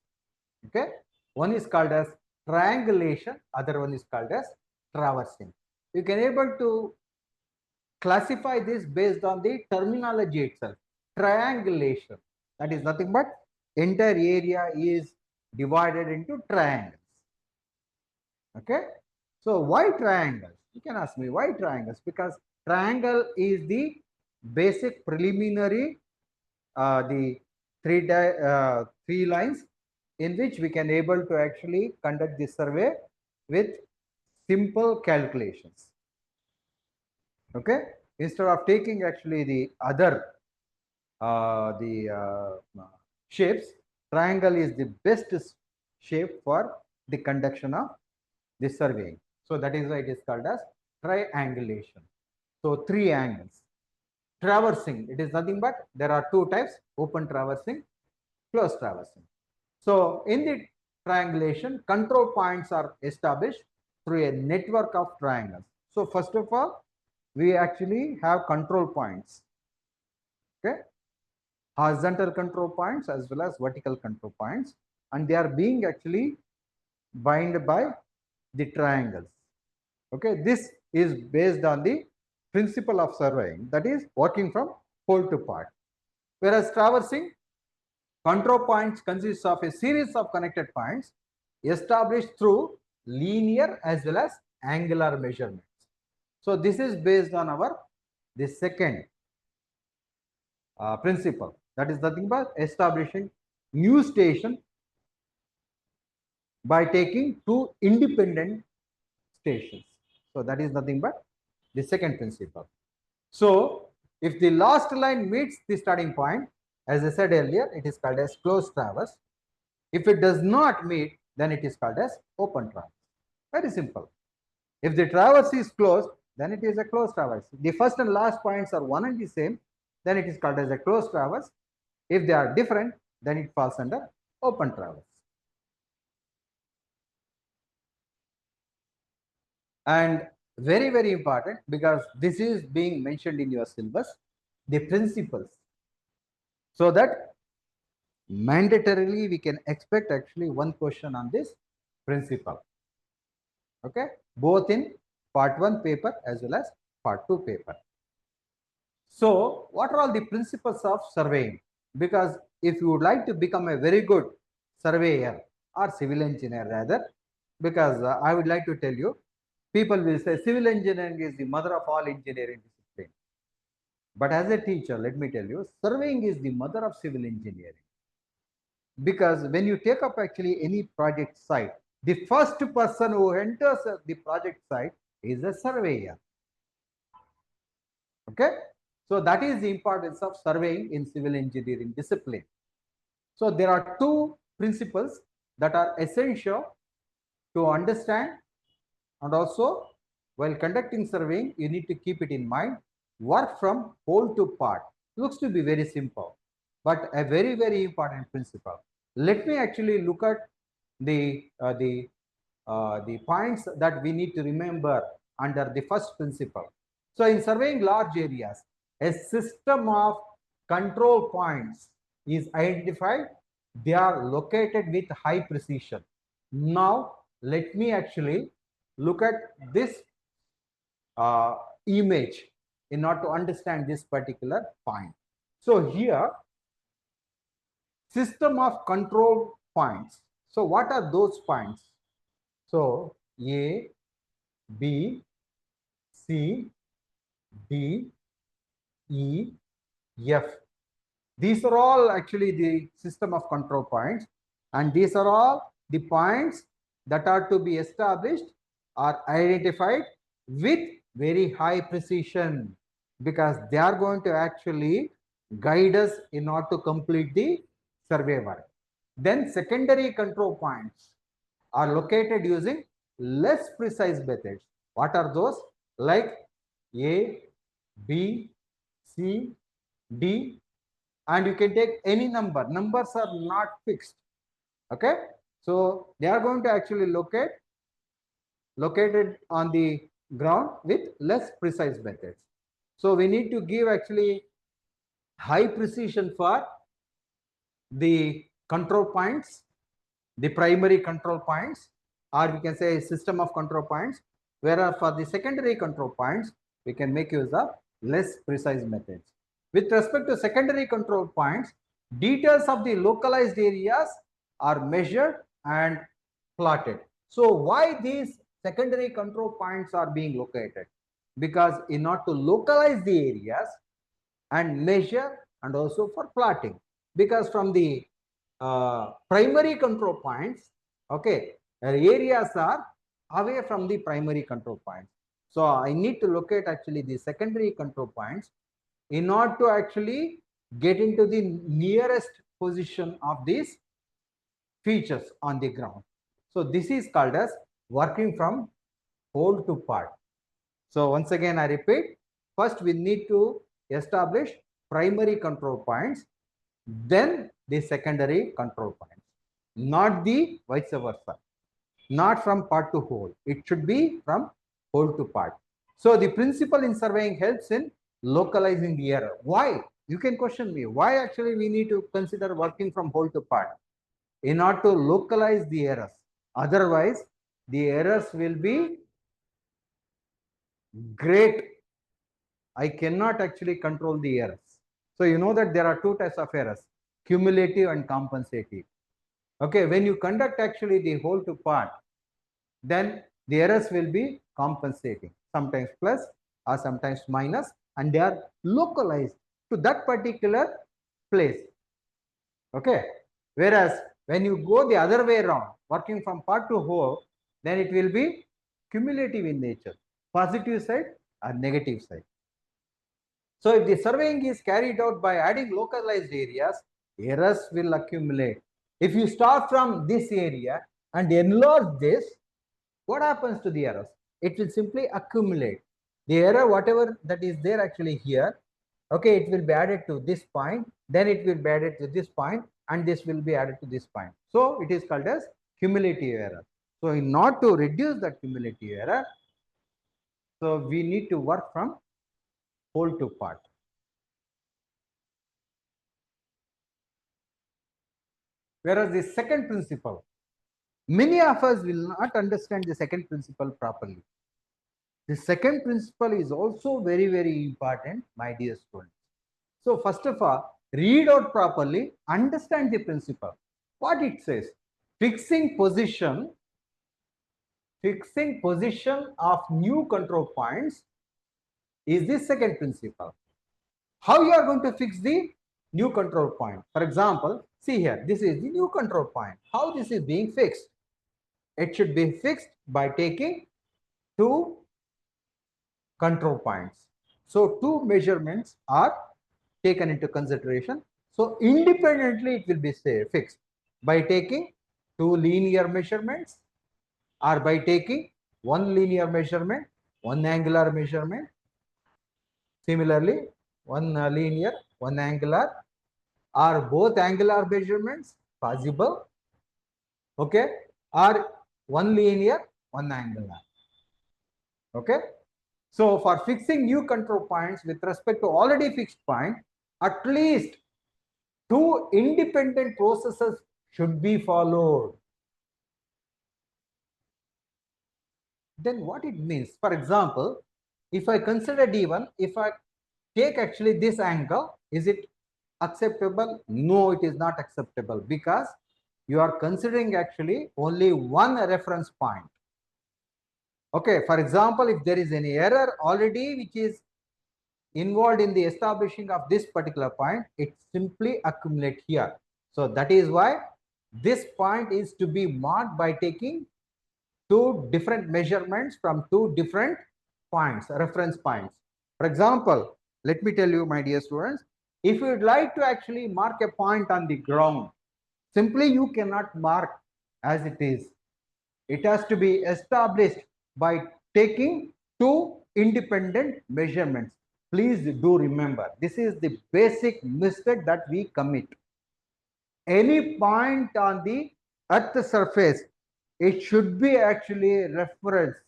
Okay, one is called as triangulation, other one is called as traversing. You can able to classify this based on the terminology itself. Triangulation, that is nothing but entire area is divided into triangles. Okay, so why triangles? You can ask me why triangles, because triangle is the basic preliminary, the three lines in which we can able to actually conduct this survey with simple calculations. Okay, instead of taking actually the other shapes, triangle is the best shape for the conduction of the surveying. So that is why it is called as triangulation. So three angles. Traversing, it is nothing but there are two types: open traversing, closed traversing. So in the triangulation, control points are established through a network of triangles. So first of all, we actually have control points. Okay, horizontal control points as well as vertical control points, and they are being actually bound by the triangles. Okay, this is based on the principle of surveying, that is working from pole to part. Whereas traversing, control points consist of a series of connected points established through linear as well as angular measurements. So this is based on our the second principle, that is nothing but establishing new station by taking two independent stations. So that is nothing but the second principle. So if the last line meets the starting point, as I said earlier, it is called as closed traverse. If it does not meet, then it is called as open traverse. Very simple. If the traverse is closed, then it is a closed traverse. The first and last points are one and the same, then it is called as a closed traverse. If they are different, then it falls under open traverse. And very, very important, because this is being mentioned in your syllabus, the principles, so that mandatorily we can expect actually one question on this principle. Okay, both in part 1 paper as well as part 2 paper. So what are all the principles of surveying? Because if you would like to become a very good surveyor or civil engineer rather, because I would like to tell you, people will say civil engineering is the mother of all engineering disciplines. But as a teacher, let me tell you, surveying is the mother of civil engineering. Because when you take up actually any project site, the first person who enters the project site is a surveyor. Okay, so that is the importance of surveying in civil engineering discipline. So there are two principles that are essential to understand, and also while conducting surveying you need to keep it in mind. Work from whole to part looks to be very simple, but a very, very important principle. Let me actually look at the points that we need to remember under the first principle. So in surveying large areas, a system of control points is identified. They are located with high precision. Now let me actually look at this image in order to understand this particular point. So here, system of control points. So what are those points? So A, B, C, D, E, F. These are all actually the system of control points, and these are all the points that are to be established or identified with very high precision, because they are going to actually guide us in order to complete the survey work. Then secondary control points are located using less precise methods. What are those? Like A, B, C, D, and you can take any number. Numbers are not fixed. Okay, so they are going to actually located on the ground with less precise methods. So we need to give actually high precision for the control points, the primary control points, or we can say system of control points, whereas for the secondary control points we can make use of less precise methods. With respect to secondary control points, details of the localized areas are measured and plotted. So why these secondary control points are being located? Because in order to localize the areas and measure, and also for plotting, because from the primary control points, okay, areas are away from the primary control points. So I need to locate actually the secondary control points in order to actually get into the nearest position of these features on the ground. So this is called as working from whole to part. So once again, I repeat, first we need to establish primary control points, then the secondary control points, not the vice versa, not from part to whole. It should be from whole to part. So the principle in surveying helps in localizing the error. Why? You can question me. Why actually we need to consider working from whole to part? In order to localize the errors. Otherwise, the errors will be great. I cannot actually control the errors. So you know that there are two types of errors, cumulative and compensative. Okay, when you conduct actually the whole to part, then the errors will be compensating, sometimes plus or sometimes minus, and they are localized to that particular place. Okay, whereas when you go the other way around, working from part to whole, then it will be cumulative in nature, positive side or negative side. So if the surveying is carried out by adding localized areas, errors will accumulate. If you start from this area and enlarge this, what happens to the errors? It will simply accumulate. The error, whatever that is there actually here, okay, it will be added to this point, then it will be added to this point, and this will be added to this point. So it is called as cumulative error. So in order to reduce the cumulative error, so we need to work from whole to part. Whereas the second principle, many of us will not understand the second principle properly. The second principle is also very, very important, my dear students. So first of all, read out properly, understand the principle. What it says, fixing position of new control points is the second principle. How you are going to fix the new control point? For example, see here, this is the new control point. How this is being fixed? It should be fixed by taking two control points. So two measurements are taken into consideration. So independently it will be fixed by taking two linear measurements or by taking one linear measurement, one angular measurement. Similarly, one linear, one angular, or both angular measurements possible, okay, or one linear, one angular, okay. So for fixing new control points with respect to already fixed point, at least two independent processes should be followed. Then what it means? For example, if I consider D1, if I take actually this angle, is it acceptable? No, it is not acceptable because you are considering actually only one reference point. Okay, for example, if there is any error already which is involved in the establishing of this particular point, it simply accumulates here. So that is why this point is to be marked by taking two different measurements from two different points, reference points. For example, let me tell you, my dear students, if you would like to actually mark a point on the ground, simply you cannot mark as it is. It has to be established by taking two independent measurements. Please do remember, this is the basic mistake that we commit. Any point on the earth surface, it should be actually referenced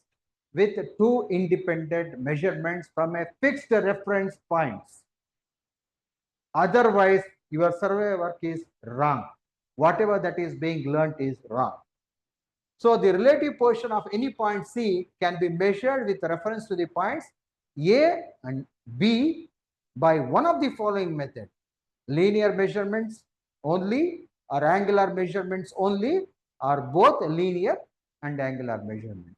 with two independent measurements from a fixed reference points. Otherwise, your survey work is wrong. Whatever that is being learnt is wrong. So the relative position of any point C can be measured with reference to the points A and B by one of the following methods: linear measurements only, or angular measurements only, or both linear and angular measurements.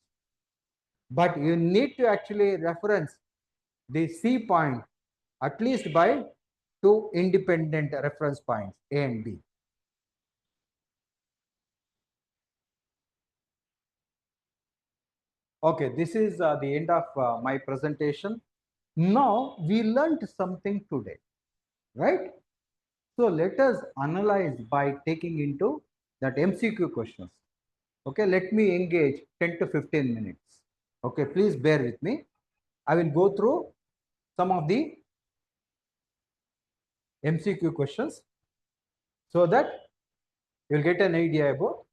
But you need to actually reference the C point at least by two independent reference points, A and B. Okay, this is the end of my presentation. Now we learned something today, right? So let us analyze by taking into that MCQ questions. Okay, let me engage 10 to 15 minutes. Okay, please bear with me. I will go through some of the MCQ questions so that you'll get an idea about.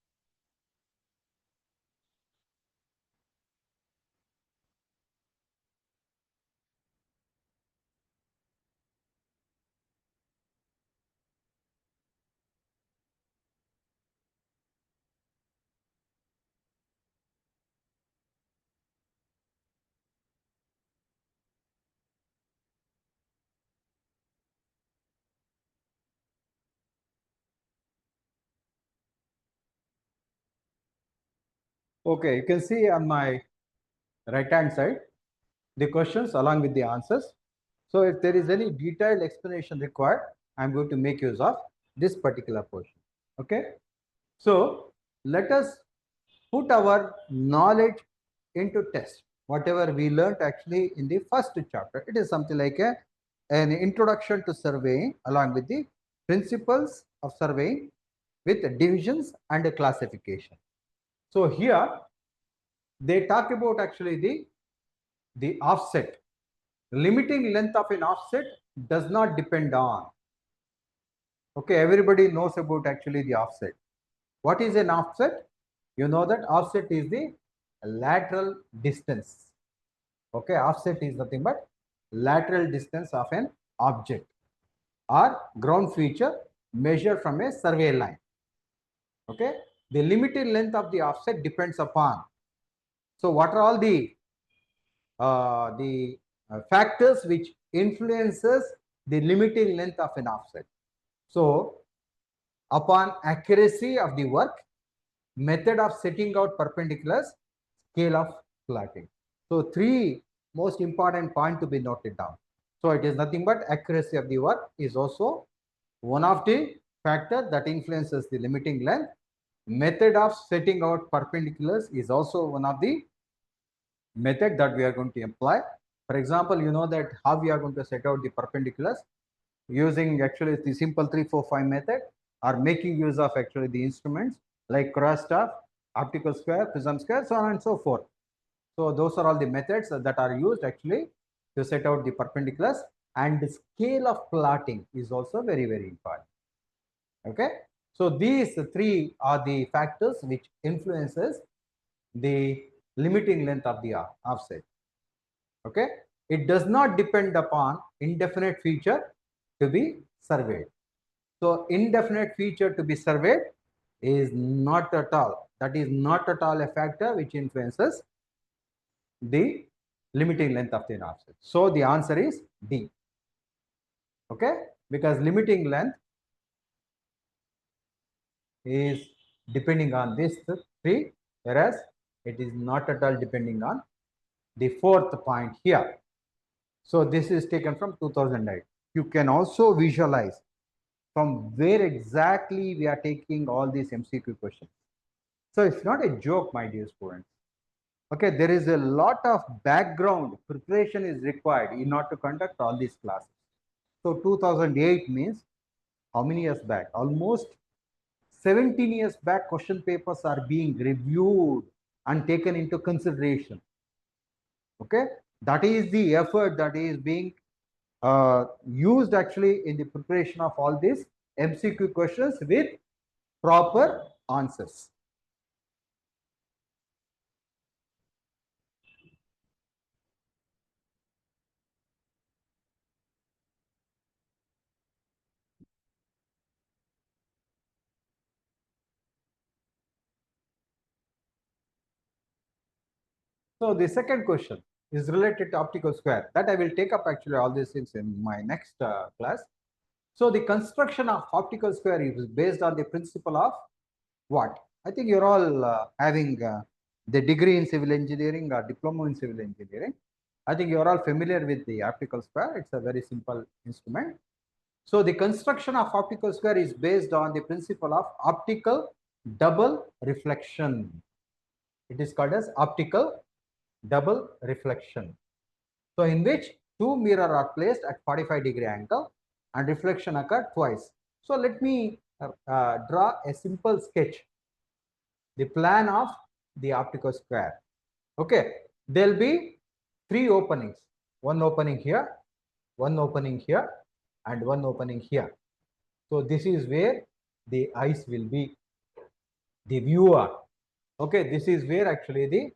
Okay, you can see on my right hand side the questions along with the answers. So if there is any detailed explanation required, I'm going to make use of this particular portion. Okay. So let us put our knowledge into test. Whatever we learned actually in the first chapter, it is something like an introduction to surveying along with the principles of surveying with divisions and a classification. So here they talk about actually the offset. Limiting length of an offset does not depend on. Okay, everybody knows about actually the offset. What is an offset? You know that offset is the lateral distance. Okay, offset is nothing but lateral distance of an object or ground feature measured from a survey line. Okay, the limited length of the offset depends upon. So what are all the factors which influences the limiting length of an offset? So upon accuracy of the work, method of setting out perpendiculars, scale of plotting. So three most important point to be noted down. So it is nothing but accuracy of the work is also one of the factor that influences the limiting length. Method of setting out perpendiculars is also one of the method that we are going to apply. For example, you know that how we are going to set out the perpendiculars using actually the simple 3, 4, 5 method, or making use of actually the instruments like cross staff, optical square, prism square, so on and so forth. So those are all the methods that are used actually to set out the perpendiculars, and the scale of plotting is also very, very important. Okay. So these three are the factors which influences the limiting length of the offset. Okay. It does not depend upon indefinite feature to be surveyed. So indefinite feature to be surveyed is not at all. That is not at all a factor which influences the limiting length of the offset. So the answer is D. Okay, because limiting length is depending on these three, whereas it is not at all depending on the fourth point here. So this is taken from 2008. You can also visualize from where exactly we are taking all these MCQ questions. So it's not a joke, my dear students. Okay, there is a lot of background preparation is required in order to conduct all these classes. So 2008 means how many years back? Almost 17 years back, question papers are being reviewed and taken into consideration. Okay, that is the effort that is being used actually in the preparation of all these MCQ questions with proper answers. So the second question is related to optical square. That I will take up actually all these things in my next class. So the construction of optical square is based on the principle of what? I think you're all having the degree in civil engineering or diploma in civil engineering. I think you're all familiar with the optical square. It's a very simple instrument. So the construction of optical square is based on the principle of optical double reflection. It is called as optical double reflection. So in which two mirrors are placed at 45-degree angle and reflection occurred twice. So let me draw a simple sketch, the plan of the optical square. Okay, there'll be three openings, one opening here, one opening here, and one opening here. So this is where the eyes will be, the viewer. Okay, this is where actually the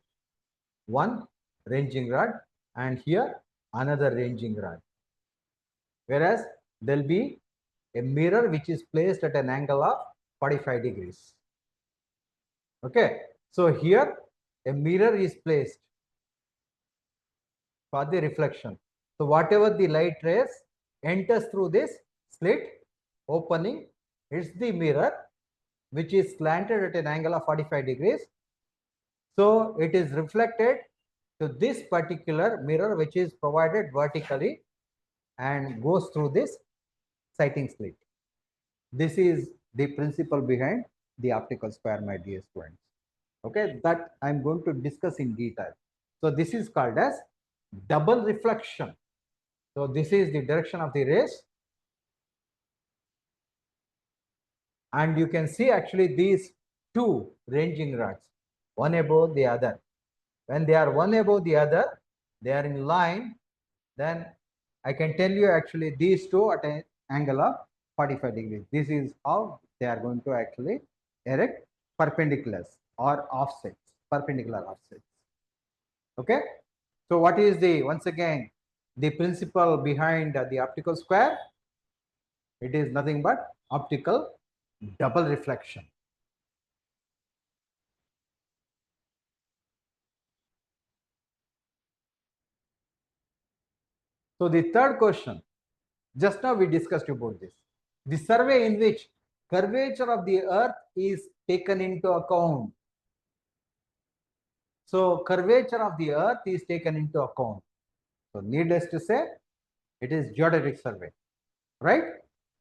one ranging rod and here another ranging rod. Whereas there'll be a mirror which is placed at an angle of 45 degrees. Okay, so here a mirror is placed for the reflection. So whatever the light rays enters through this slit opening, it's the mirror which is slanted at an angle of 45 degrees. So it is reflected to this particular mirror which is provided vertically and goes through this sighting slit. This is the principle behind the optical square, my dear students. Okay, that I'm going to discuss in detail. So this is called as double reflection. So this is the direction of the rays. And you can see actually these two ranging rods, one above the other. When they are one above the other, they are in line, then I can tell you actually these two at an angle of 45 degrees. This is how they are going to actually erect perpendiculars or offsets, perpendicular offsets. Okay. So what is the, once again, the principle behind the optical square? It is nothing but optical double reflection. So the third question, just now we discussed about this. The survey in which curvature of the earth is taken into account. So curvature of the earth is taken into account. So needless to say, it is geodetic survey, right?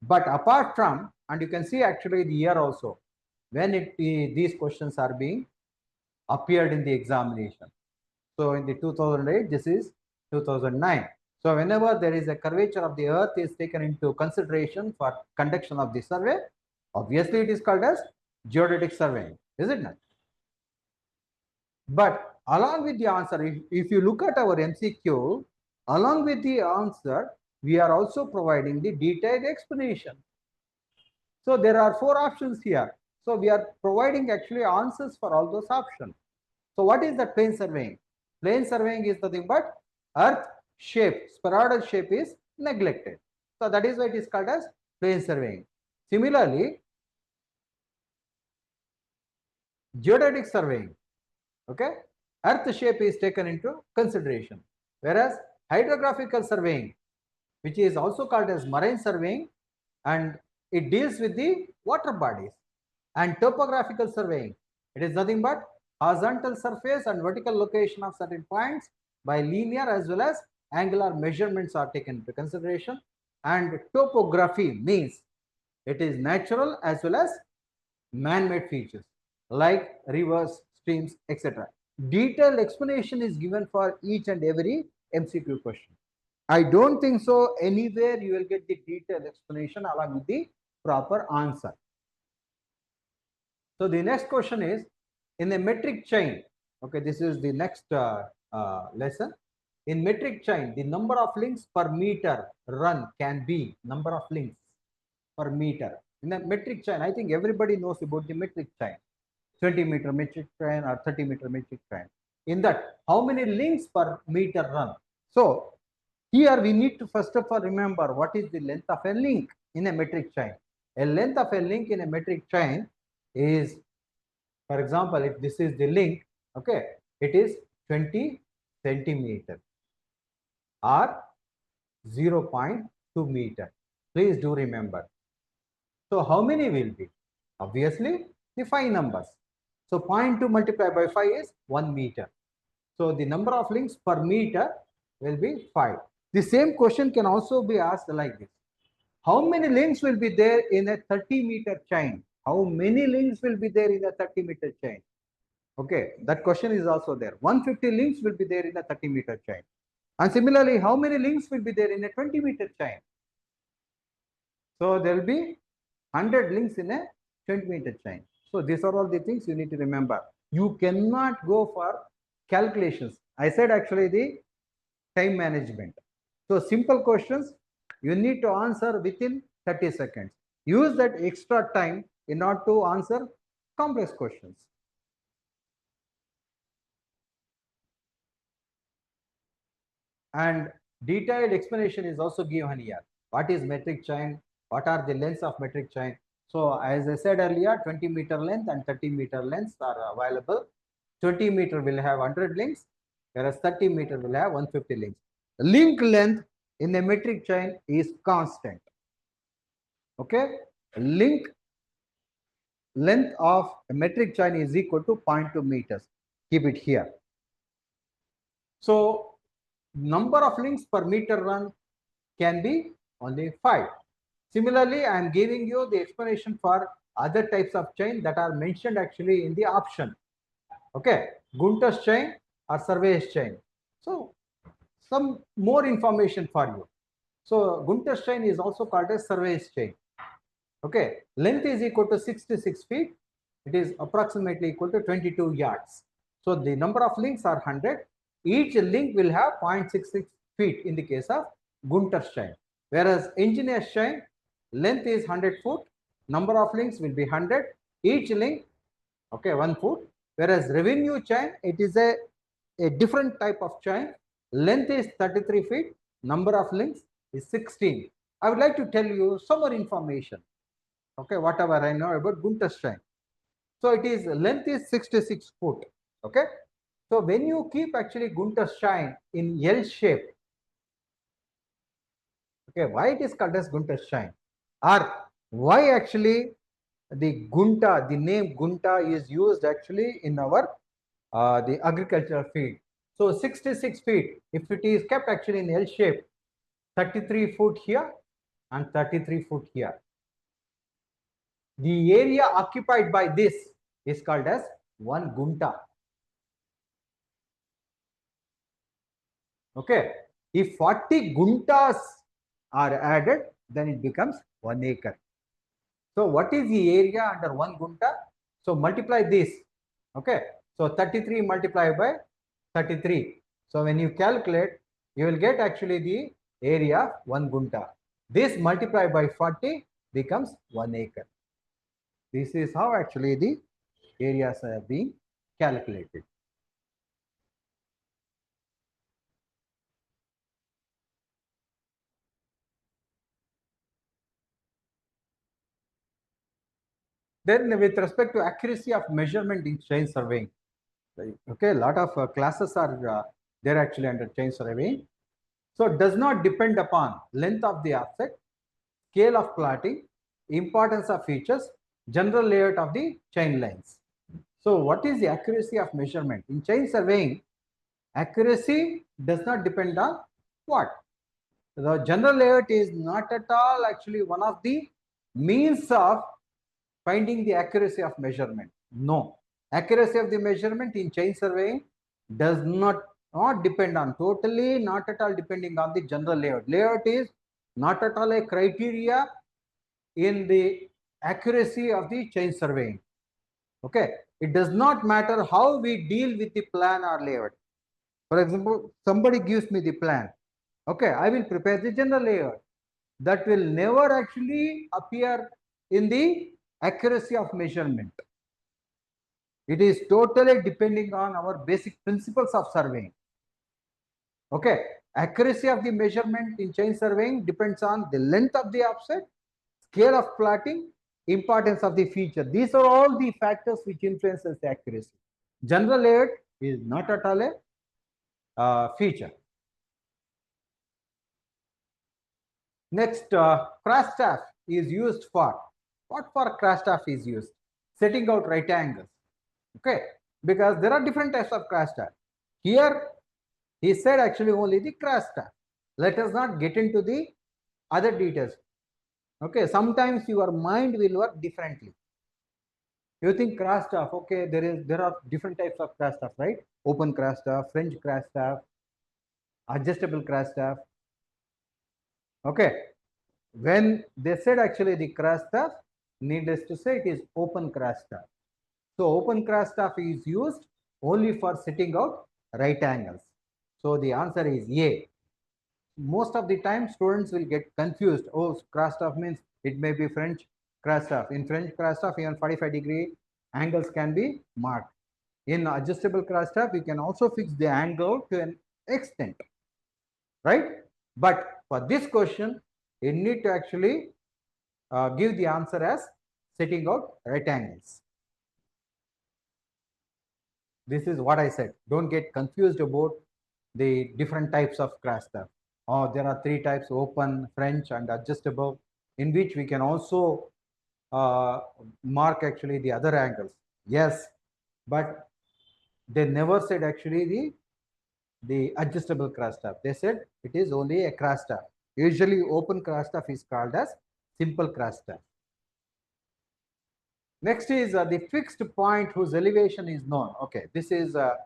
But apart from, and you can see actually the year also, when these questions are being appeared in the examination. So in the 2008, this is 2009. So whenever there is a curvature of the earth is taken into consideration for conduction of the survey, obviously it is called as geodetic surveying, is it not? But along with the answer, if you look at our MCQ, along with the answer, we are also providing the detailed explanation. So there are 4 options here. So we are providing actually answers for all those options. So what is that plane surveying? Plane surveying is nothing but earth shape, spheroidal shape is neglected. So that is why it is called as plane surveying. Similarly, geodetic surveying, okay, earth shape is taken into consideration. Whereas hydrographical surveying, which is also called as marine surveying, and it deals with the water bodies. And topographical surveying, it is nothing but horizontal surface and vertical location of certain points by linear as well as angular measurements are taken into consideration. And topography means it is natural as well as man-made features like rivers, streams, etc. Detailed explanation is given for each and every MCQ question. I don't think so anywhere you will get the detailed explanation along with the proper answer. So the next question is, in a metric chain, okay, this is the next lesson. In metric chain, the number of links per meter run can be number of links per meter. In a metric chain, I think everybody knows about the metric chain, 20-meter metric chain or 30-meter metric chain. In that, how many links per meter run? So here we need to first of all remember what is the length of a link in a metric chain. A length of a link in a metric chain is, for example, if this is the link, okay, it is 20 centimeter or 0.2 meter. Please do remember. So how many will be? Obviously, the 5 numbers. So 0.2 multiplied by 5 is 1 meter. So the number of links per meter will be 5. The same question can also be asked like this. How many links will be there in a 30-meter chain? How many links will be there in a 30-meter chain? Okay, that question is also there. 150 links will be there in a 30-meter chain. And similarly, how many links will be there in a 20-meter chain? So there will be 100 links in a 20-meter chain. So these are all the things you need to remember. You cannot go for calculations. I said actually the time management. So simple questions, you need to answer within 30 seconds. Use that extra time in order to answer complex questions. And detailed explanation is also given here. What is metric chain? What are the lengths of metric chain? So as I said earlier, 20-meter length and 30-meter lengths are available. 20-meter will have 100 links, whereas 30-meter will have 150 links. The link length in a metric chain is constant. Okay, link length of a metric chain is equal to 0.2 meters. Keep it here. So number of links per meter run can be only 5. Similarly, I am giving you the explanation for other types of chain that are mentioned actually in the option. Okay, Gunter's chain or Survey's chain. So some more information for you. So Gunter's chain is also called as Survey's chain. Okay, length is equal to 66 feet. It is approximately equal to 22 yards. So the number of links are 100. Each link will have 0.66 feet in the case of Gunter's chain. Whereas engineer's chain, length is 100 foot. Number of links will be 100. Each link, okay, 1 foot. Whereas revenue chain, it is a different type of chain. Length is 33 feet. Number of links is 16. I would like to tell you some more information. Okay, whatever I know about Gunter's chain. So it is length is 66 foot. Okay. So when you keep actually Gunter's chain in L shape, okay, why it is called as Gunter's chain? Or why actually the Gunta, the name Gunta is used actually in our the agricultural field. So 66 feet, if it is kept actually in L shape, 33 foot here and 33 foot here. The area occupied by this is called as 1 gunta. Okay. If 40 guntas are added, then it becomes 1 acre. So what is the area under 1 gunta? So multiply this. Okay. So 33 multiplied by 33. So when you calculate, you will get actually the area 1 gunta. This multiplied by 40 becomes 1 acre. This is how actually the areas are being calculated. Then with respect to accuracy of measurement in chain surveying, okay, a lot of classes are there actually under chain surveying. So it does not depend upon length of the offset, scale of plotting, importance of features, general layout of the chain lines. So what is the accuracy of measurement? In chain surveying, accuracy does not depend on what? The general layout is not at all actually one of the means of finding the accuracy of measurement. No. Accuracy of the measurement in chain surveying does not depend on, totally not at all depending on the general layout. Layout is not at all a criteria in the accuracy of the chain surveying. Okay. It does not matter how we deal with the plan or layout. For example, somebody gives me the plan. Okay, I will prepare the general layout. That will never actually appear in the accuracy of measurement. It is totally depending on our basic principles of surveying. Okay, accuracy of the measurement in chain surveying depends on the length of the offset, scale of plotting, importance of the feature. These are all the factors which influences the accuracy. General layout is not at all a feature. Next, crash staff is used for, what for crash staff is used? Setting out right angles. Okay, because there are different types of crash staff. Here, he said actually only the crash staff. Let us not get into the other details. Okay, sometimes your mind will work differently. You think crash staff, okay, there are different types of crash staff, right? Open crash staff, French crash staff, adjustable crash staff. Okay. When they said actually the crash staff, needless to say, it is open crash staff. So open crash staff is used only for setting out right angles. So the answer is A. Most of the time students will get confused. Oh, crash staff means it may be French crash staff. In French crash staff, even 45-degree angles can be marked. In adjustable crash staff, you can also fix the angle to an extent, right? But for this question, you need to actually give the answer as setting out right angles. This is what I said. Don't get confused about the different types of crash staff. There are three types: open, French, and adjustable, in which we can also mark actually the other angles. Yes, but they never said actually the adjustable crash staff. They said it is only a crash staff. Usually open crash staff is called as simple crash staff. Next is the fixed point whose elevation is known. Okay, this is a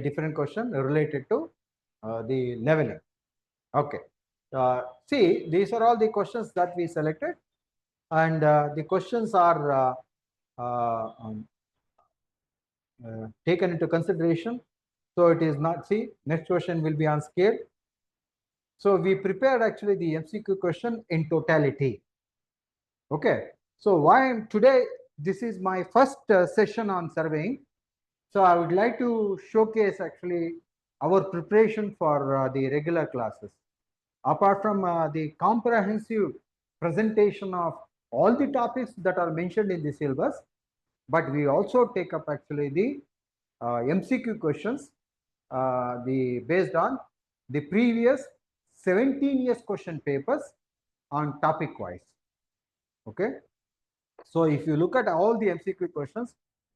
different question related to the leveling. Okay, see, these are all the questions that we selected, and the questions are taken into consideration. So it is not, see, next question will be on scale. So we prepared actually the MCQ question in totality. Okay, so why today, this is my first session on surveying. So I would like to showcase actually our preparation for the regular classes. Apart from the comprehensive presentation of all the topics that are mentioned in the syllabus, but we also take up actually the MCQ questions based on the previous 17 years question papers on topic wise. Okay. So if you look at all the MCQ questions,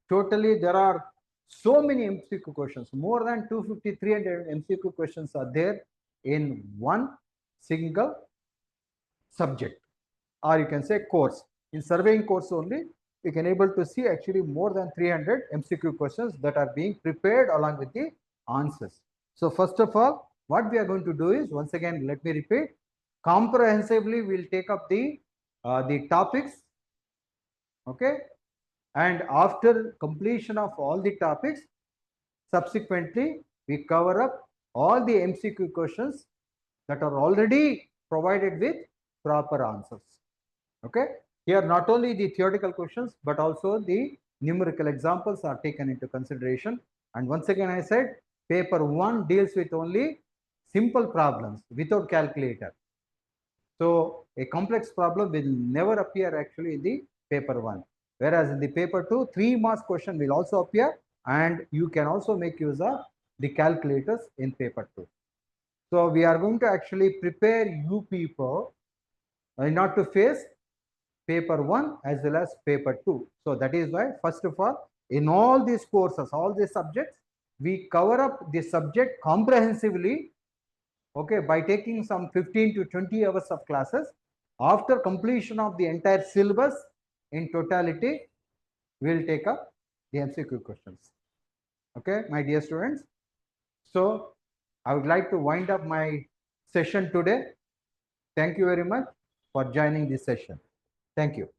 totally there are so many MCQ questions, more than 250, 300 MCQ questions are there in one single subject, or you can say course. In surveying course only, you can able to see actually more than 300 MCQ questions that are being prepared along with the answers. So first of all, what we are going to do is, once again, let me repeat, comprehensively we'll take up the topics. Okay, and after completion of all the topics, subsequently we cover up all the MCQ questions that are already provided with proper answers. Okay, here not only the theoretical questions but also the numerical examples are taken into consideration. And once again I said, paper 1 deals with only simple problems without calculator. So a complex problem will never appear actually in the paper 1. Whereas in the paper 2, 3 marks question will also appear, and you can also make use of the calculators in paper 2. So we are going to actually prepare you people not to face paper 1 as well as paper 2. So that is why, first of all, in all these courses, all these subjects, we cover up the subject comprehensively. Okay, by taking some 15 to 20 hours of classes. After completion of the entire syllabus in totality, we will take up the MCQ questions. Okay, my dear students. So I would like to wind up my session today. Thank you very much for joining this session. Thank you.